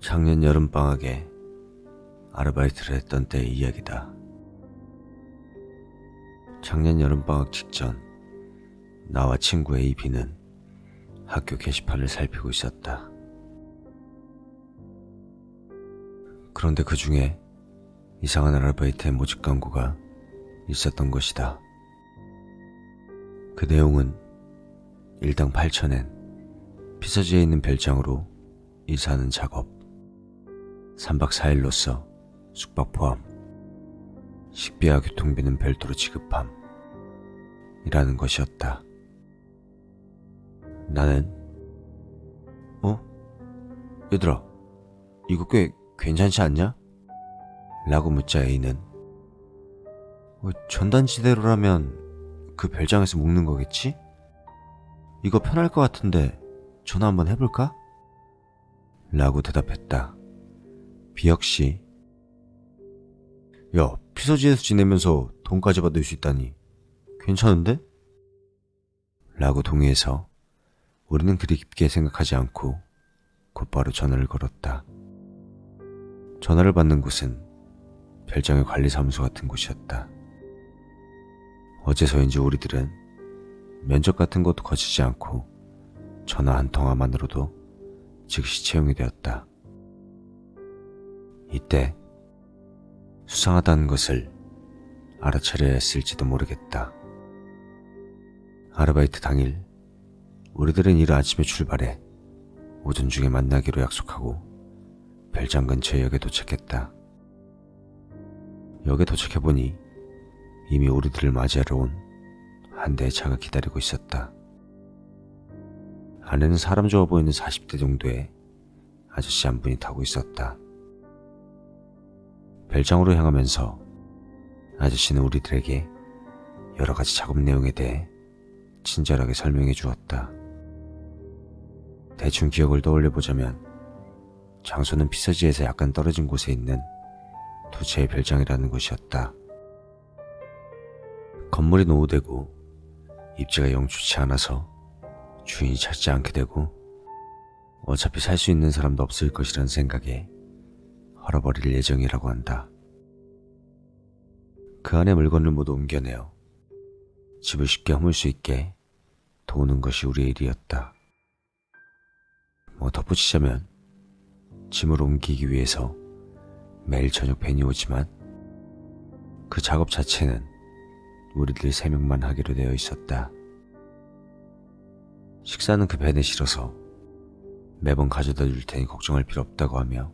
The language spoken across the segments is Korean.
작년 여름방학에 아르바이트를 했던 때의 이야기다. 작년 여름방학 직전 나와 친구 A, B는 학교 게시판을 살피고 있었다. 그런데 그 중에 이상한 아르바이트의 모집 광고가 있었던 것이다. 그 내용은 일당 8,000엔, 피서지에 있는 별장으로 이사하는 작업, 3박 4일로서 숙박 포함, 식비와 교통비는 별도로 지급함 이라는 것이었다. 나는 얘들아, 이거 꽤 괜찮지 않냐? 라고 묻자 A는 전단지대로라면 그 별장에서 묵는 거겠지? 이거 편할 것 같은데 전화 한번 해볼까? 라고 대답했다. B 역시 야, 피서지에서 지내면서 돈까지 받을 수 있다니 괜찮은데? 라고 동의해서 우리는 그리 깊게 생각하지 않고 곧바로 전화를 걸었다. 전화를 받는 곳은 별장의 관리사무소 같은 곳이었다. 어째서인지 우리들은 면접 같은 것도 거치지 않고 전화 한 통화만으로도 즉시 채용이 되었다. 이때 수상하다는 것을 알아차려야 했을지도 모르겠다. 아르바이트 당일 우리들은 이른 아침에 출발해 오전 중에 만나기로 약속하고 별장 근처의 역에 도착했다. 역에 도착해보니 이미 우리들을 맞이하러 온 한 대의 차가 기다리고 있었다. 안에는 사람 좋아 보이는 40대 정도의 아저씨 한 분이 타고 있었다. 별장으로 향하면서 아저씨는 우리들에게 여러 가지 작업 내용에 대해 친절하게 설명해 주었다. 대충 기억을 떠올려보자면 장소는 피서지에서 약간 떨어진 곳에 있는 두 채의 별장이라는 곳이었다. 건물이 노후되고 입지가 영 좋지 않아서 주인이 찾지 않게 되고 어차피 살 수 있는 사람도 없을 것이라는 생각에 헐어버릴 예정이라고 한다. 그 안에 물건을 모두 옮겨내어 집을 쉽게 허물 수 있게 도우는 것이 우리의 일이었다. 덧붙이자면 짐을 옮기기 위해서 매일 저녁 밴이 오지만 그 작업 자체는 우리들 3명만 하기로 되어 있었다. 식사는 그 밴에 실어서 매번 가져다 줄 테니 걱정할 필요 없다고 하며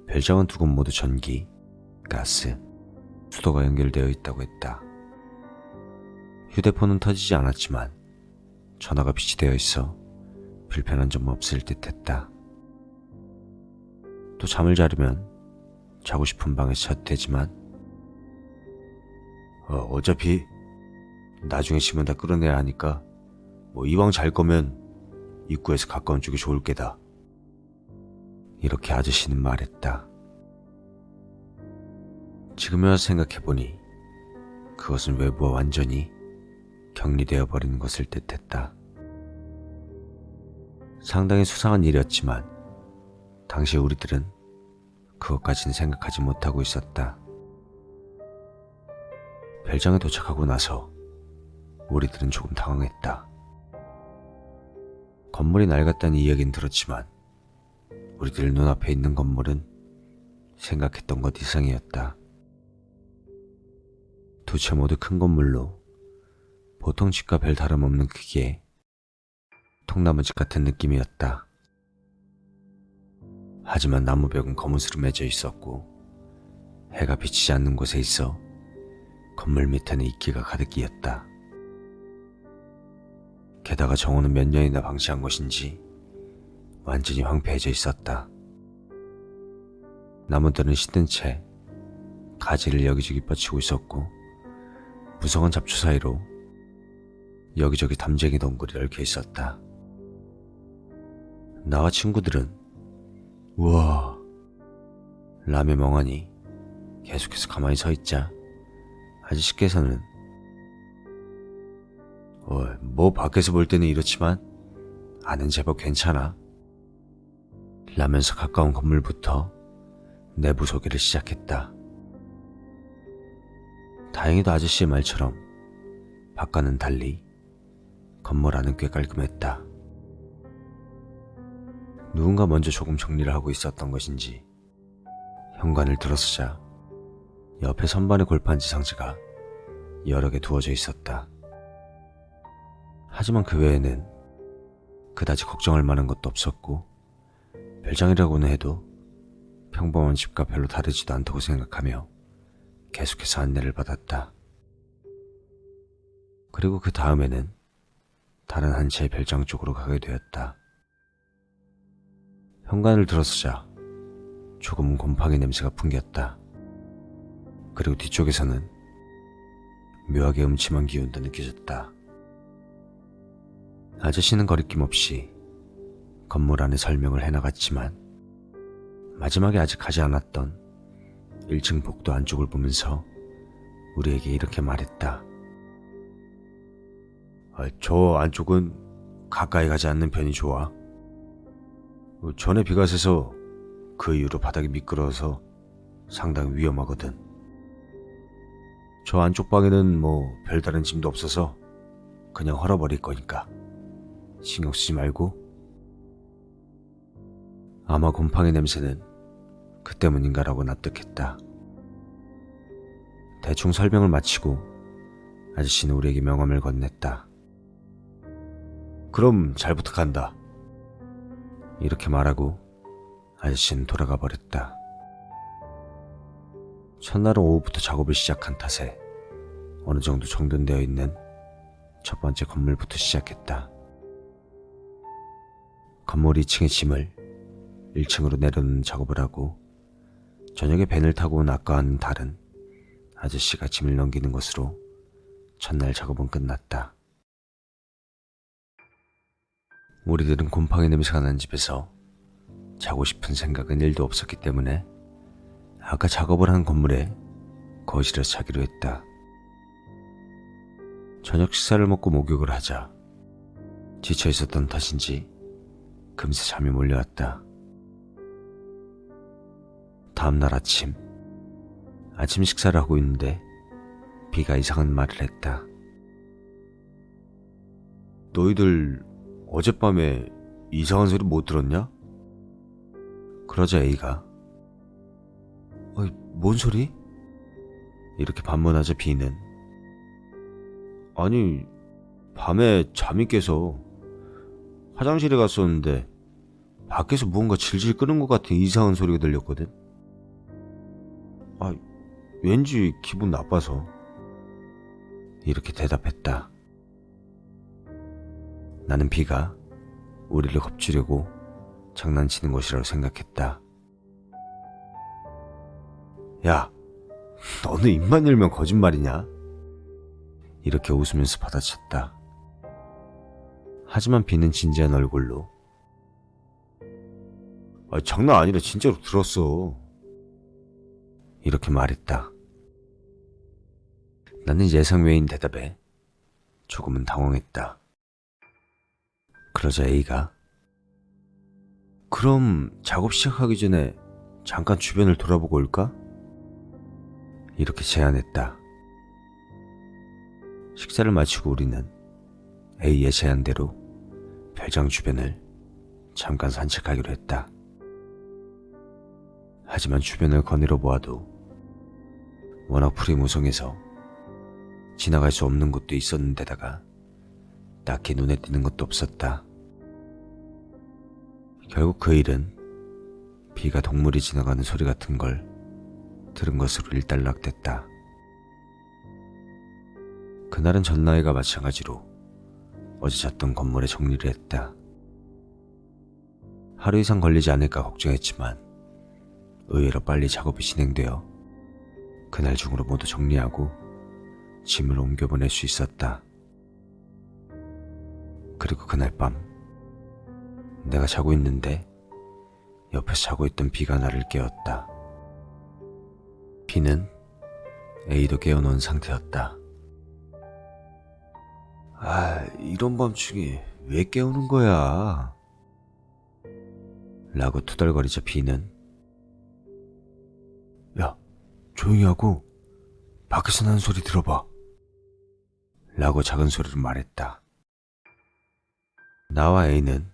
별장은 두 곳 모두 전기, 가스, 수도가 연결되어 있다고 했다. 휴대폰은 터지지 않았지만 전화가 비치되어 있어 불편한 점은 없을 듯 했다. 또 잠을 자려면 자고 싶은 방에서 자도 되지만 어차피 나중에 짐은 다 끌어내야 하니까 이왕 잘 거면 입구에서 가까운 쪽이 좋을 게다. 이렇게 아저씨는 말했다. 지금에 와서 생각해보니 그것은 외부와 완전히 격리되어 버리는 것을 뜻했다. 상당히 수상한 일이었지만 당시 우리들은 그것까지는 생각하지 못하고 있었다. 별장에 도착하고 나서 우리들은 조금 당황했다. 건물이 낡았다는 이야기는 들었지만 우리들 눈앞에 있는 건물은 생각했던 것 이상이었다. 두 채 모두 큰 건물로 보통 집과 별 다름없는 크기에 통나무 집 같은 느낌이었다. 하지만 나무벽은 검은수로 맺어 있었고 해가 비치지 않는 곳에 있어 건물 밑에는 이끼가 가득이었다. 게다가 정원은 몇 년이나 방치한 것인지 완전히 황폐해져 있었다. 나무들은 시든 채 가지를 여기저기 뻗치고 있었고 무성한 잡초 사이로 여기저기 담쟁이 덩굴이 얽혀 있었다. 나와 친구들은 우와 라며 멍하니 계속해서 가만히 서 있자 아저씨께서는 밖에서 볼 때는 이렇지만 안은 제법 괜찮아 라면서 가까운 건물부터 내부 소개를 시작했다. 다행히도 아저씨의 말처럼 바깥은 달리 건물 안은 꽤 깔끔했다. 누군가 먼저 조금 정리를 하고 있었던 것인지 현관을 들어서자 옆에 선반에 골판지 상자가 여러 개 두어져 있었다. 하지만 그 외에는 그다지 걱정할 만한 것도 없었고 별장이라고는 해도 평범한 집과 별로 다르지도 않다고 생각하며 계속해서 안내를 받았다. 그리고 그 다음에는 다른 한 채의 별장 쪽으로 가게 되었다. 현관을 들어서자 조금은 곰팡이 냄새가 풍겼다. 그리고 뒤쪽에서는 묘하게 음침한 기운도 느껴졌다. 아저씨는 거리낌 없이 건물 안의 설명을 해나갔지만 마지막에 아직 가지 않았던 1층 복도 안쪽을 보면서 우리에게 이렇게 말했다. 저 안쪽은 가까이 가지 않는 편이 좋아. 전에 비가 새서 그 이후로 바닥이 미끄러워서 상당히 위험하거든. 저 안쪽 방에는 별다른 짐도 없어서 그냥 헐어버릴 거니까 신경 쓰지 말고. 아마 곰팡이 냄새는 그 때문인가라고 납득했다. 대충 설명을 마치고 아저씨는 우리에게 명함을 건넸다. 그럼 잘 부탁한다. 이렇게 말하고 아저씨는 돌아가 버렸다. 첫날은 오후부터 작업을 시작한 탓에 어느 정도 정돈되어 있는 첫 번째 건물부터 시작했다. 건물 2층의 짐을 1층으로 내려놓는 작업을 하고 저녁에 밴을 타고 온 아까와는 다른 아저씨가 짐을 넘기는 것으로 첫날 작업은 끝났다. 우리들은 곰팡이 냄새가 난 집에서 자고 싶은 생각은 1도 없었기 때문에 아까 작업을 한 건물에 거실에서 자기로 했다. 저녁 식사를 먹고 목욕을 하자 지쳐 있었던 탓인지 금세 잠이 몰려왔다. 다음날 아침 식사를 하고 있는데 비가 이상한 말을 했다. 너희들 어젯밤에 이상한 소리 못 들었냐? 그러자 A가 뭔 소리? 이렇게 반문하자 B는 아니 밤에 잠이 깨서 화장실에 갔었는데 밖에서 무언가 질질 끄는 것 같은 이상한 소리가 들렸거든. 왠지 기분 나빠서. 이렇게 대답했다. 나는 B가 우리를 겁주려고 장난치는 것이라고 생각했다. 야, 너는 입만 열면 거짓말이냐? 이렇게 웃으면서 받아쳤다. 하지만 B는 진지한 얼굴로 장난 아니라 진짜로 들었어. 이렇게 말했다. 나는 예상 외인 대답에 조금은 당황했다. 그러자 A가 그럼 작업 시작하기 전에 잠깐 주변을 돌아보고 올까? 이렇게 제안했다. 식사를 마치고 우리는 A의 제안대로 별장 주변을 잠깐 산책하기로 했다. 하지만 주변을 거닐어 보아도 워낙 풀이 무성해서 지나갈 수 없는 곳도 있었는데다가 딱히 눈에 띄는 것도 없었다. 결국 그 일은 B가 동물이 지나가는 소리 같은 걸 들은 것으로 일단락됐다. 그날은 전날과 마찬가지로 어제 잤던 건물에 정리를 했다. 하루 이상 걸리지 않을까 걱정했지만 의외로 빨리 작업이 진행되어 그날 중으로 모두 정리하고 짐을 옮겨보낼 수 있었다. 그리고 그날 밤 내가 자고 있는데 옆에서 자고 있던 B가 나를 깨웠다. B는 A도 깨워놓은 상태였다. 이런 밤중에 왜 깨우는 거야? 라고 투덜거리자 B는 야, 조용히 하고 밖에서 나는 소리 들어봐 라고 작은 소리로 말했다. 나와 A는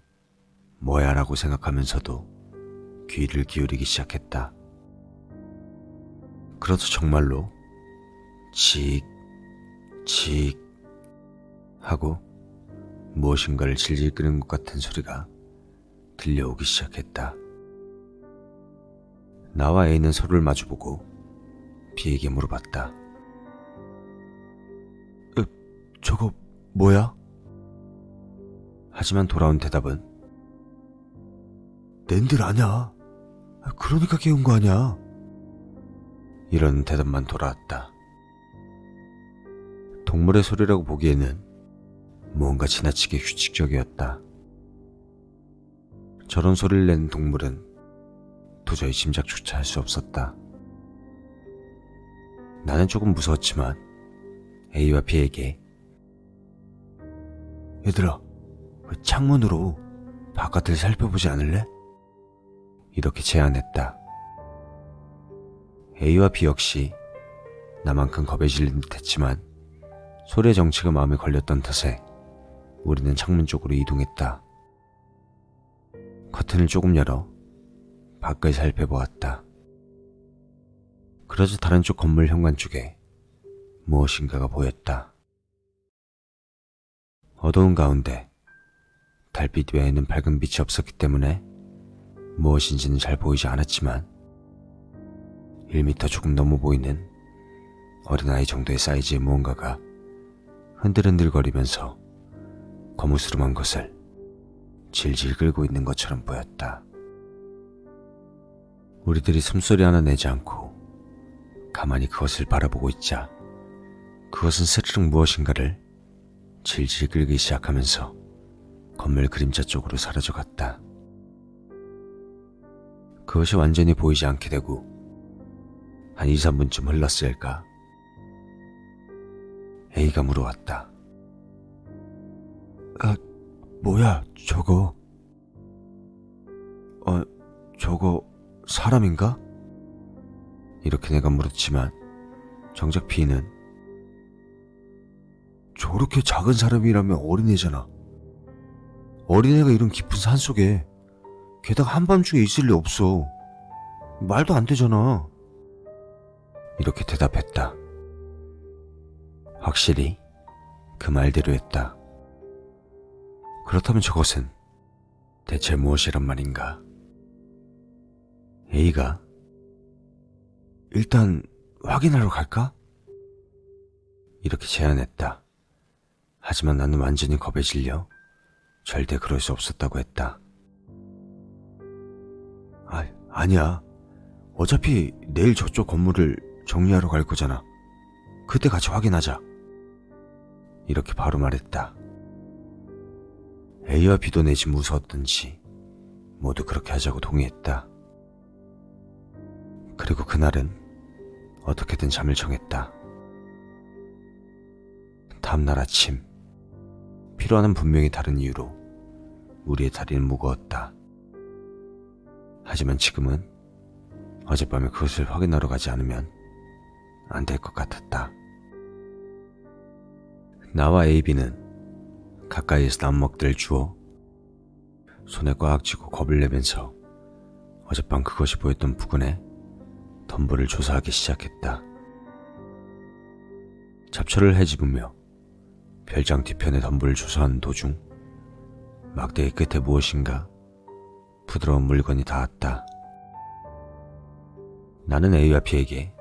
뭐야 라고 생각하면서도 귀를 기울이기 시작했다. 그러다 정말로 칙, 칙 하고 무엇인가를 질질 끄는 것 같은 소리가 들려오기 시작했다. 나와 A는 서로를 마주보고 B에게 물어봤다. 저거 뭐야? 하지만 돌아온 대답은 낸들 아냐. 그러니까 깨운 거 아냐. 이런 대답만 돌아왔다. 동물의 소리라고 보기에는 무언가 지나치게 규칙적이었다. 저런 소리를 내는 동물은 도저히 짐작조차 할 수 없었다. 나는 조금 무서웠지만 A와 B에게 얘들아, 창문으로 바깥을 살펴보지 않을래? 이렇게 제안했다. A와 B 역시 나만큼 겁에 질린 듯 했지만 소리의 정체가 마음에 걸렸던 탓에 우리는 창문 쪽으로 이동했다. 커튼을 조금 열어 밖을 살펴보았다. 그러자 다른 쪽 건물 현관 쪽에 무엇인가가 보였다. 어두운 가운데 달빛 외에는 밝은 빛이 없었기 때문에 무엇인지는 잘 보이지 않았지만 1m 조금 넘어 보이는 어린아이 정도의 사이즈의 무언가가 흔들흔들거리면서 거무스름한 것을 질질 끌고 있는 것처럼 보였다. 우리들이 숨소리 하나 내지 않고 가만히 그것을 바라보고 있자 그것은 스르륵 무엇인가를 질질 끌기 시작하면서 건물 그림자 쪽으로 사라져갔다. 그것이 완전히 보이지 않게 되고 한 2, 3분쯤 흘렀을까? A가 물어왔다. 뭐야 저거? 저거 사람인가? 이렇게 내가 물었지만 정작 B는 저렇게 작은 사람이라면 어린애잖아. 어린애가 이런 깊은 산속에 게다가 한밤중에 있을 리 없어. 말도 안 되잖아. 이렇게 대답했다. 확실히 그 말대로 했다. 그렇다면 저것은 대체 무엇이란 말인가? A가 일단 확인하러 갈까? 이렇게 제안했다. 하지만 나는 완전히 겁에 질려 절대 그럴 수 없었다고 했다. 아니야. 어차피 내일 저쪽 건물을 정리하러 갈 거잖아. 그때 같이 확인하자. 이렇게 바로 말했다. A와 B도 내지 무서웠던지 모두 그렇게 하자고 동의했다. 그리고 그날은 어떻게든 잠을 정했다. 다음날 아침 피로와는 분명히 다른 이유로 우리의 다리는 무거웠다. 하지만 지금은 어젯밤에 그것을 확인하러 가지 않으면 안 될 것 같았다. 나와 AB는 가까이에서 나무먹들을 주워 손에 꽉 쥐고 겁을 내면서 어젯밤 그것이 보였던 부근에 덤불을 조사하기 시작했다. 잡초를 헤집으며 별장 뒤편에 덤불을 조사하는 도중 막대기 끝에 무엇인가 부드러운 물건이 닿았다. 나는 A와 B에게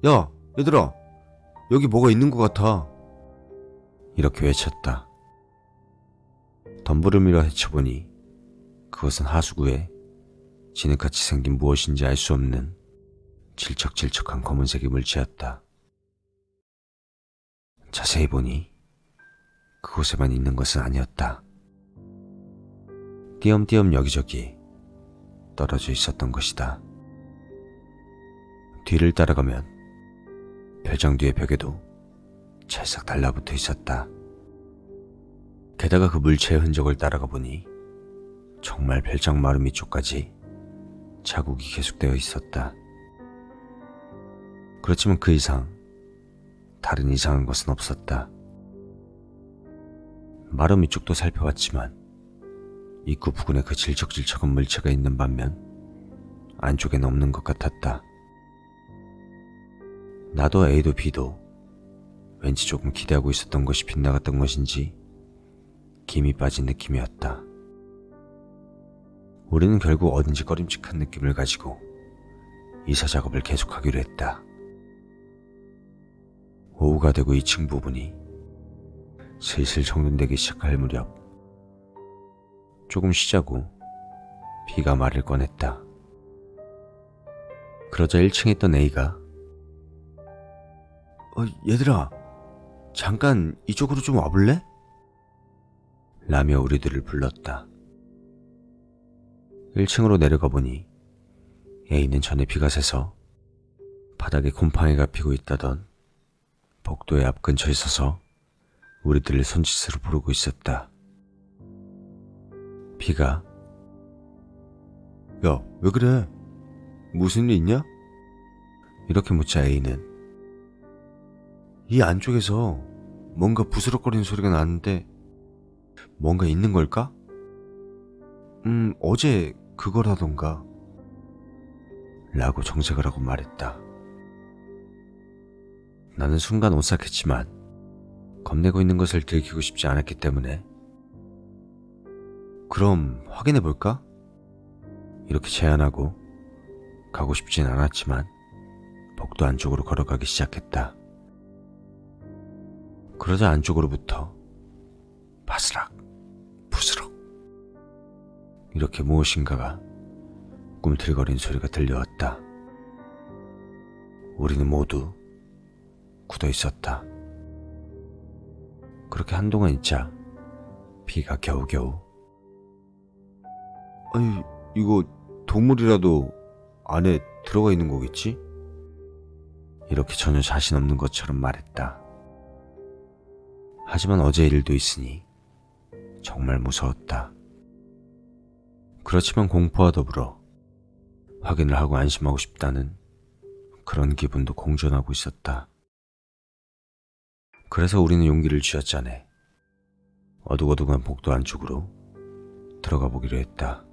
야, 얘들아, 여기 뭐가 있는 것 같아. 이렇게 외쳤다. 덤불을 밀어 헤쳐보니 그것은 하수구에 진흙같이 생긴 무엇인지 알 수 없는 질척질척한 검은색의 물체였다. 자세히 보니 그곳에만 있는 것은 아니었다. 띄엄띄엄 여기저기 떨어져 있었던 것이다. 뒤를 따라가면 별장 뒤의 벽에도 찰싹 달라붙어 있었다. 게다가 그 물체의 흔적을 따라가 보니 정말 별장 마루 밑쪽까지 자국이 계속되어 있었다. 그렇지만 그 이상 다른 이상한 것은 없었다. 마루 밑쪽도 살펴봤지만 입구 부근에 그 질척질척한 물체가 있는 반면 안쪽엔 없는 것 같았다. 나도 A도 B도 왠지 조금 기대하고 있었던 것이 빗나갔던 것인지 김이 빠진 느낌이었다. 우리는 결국 어딘지 꺼림칙한 느낌을 가지고 이사 작업을 계속하기로 했다. 오후가 되고 2층 부분이 슬슬 정돈되기 시작할 무렵 조금 쉬자고 B가 말을 꺼냈다. 그러자 1층에 있던 A가 얘들아, 잠깐 이쪽으로 좀 와볼래? 라며 우리들을 불렀다. 1층으로 내려가 보니 A는 전에 비가 새서 바닥에 곰팡이가 피고 있다던 복도의 앞 근처에 서서 우리들을 손짓으로 부르고 있었다. B가 야, 왜 그래? 무슨 일 있냐? 이렇게 묻자 A는 이 안쪽에서 뭔가 부스럭거리는 소리가 나는데 뭔가 있는 걸까? 어제 그거라던가 라고 정색을 하고 말했다. 나는 순간 오싹했지만 겁내고 있는 것을 들키고 싶지 않았기 때문에 그럼 확인해볼까? 이렇게 제안하고 가고 싶진 않았지만 복도 안쪽으로 걸어가기 시작했다. 그러자 안쪽으로부터 바스락, 부스럭 이렇게 무엇인가가 꿈틀거리는 소리가 들려왔다. 우리는 모두 굳어 있었다. 그렇게 한동안 있자 B가 겨우겨우 아니, 이거 동물이라도 안에 들어가 있는 거겠지? 이렇게 전혀 자신 없는 것처럼 말했다. 하지만 어제 일도 있으니 정말 무서웠다. 그렇지만 공포와 더불어 확인을 하고 안심하고 싶다는 그런 기분도 공존하고 있었다. 그래서 우리는 용기를 쥐어짜내 어둑어둑한 복도 안쪽으로 들어가 보기로 했다.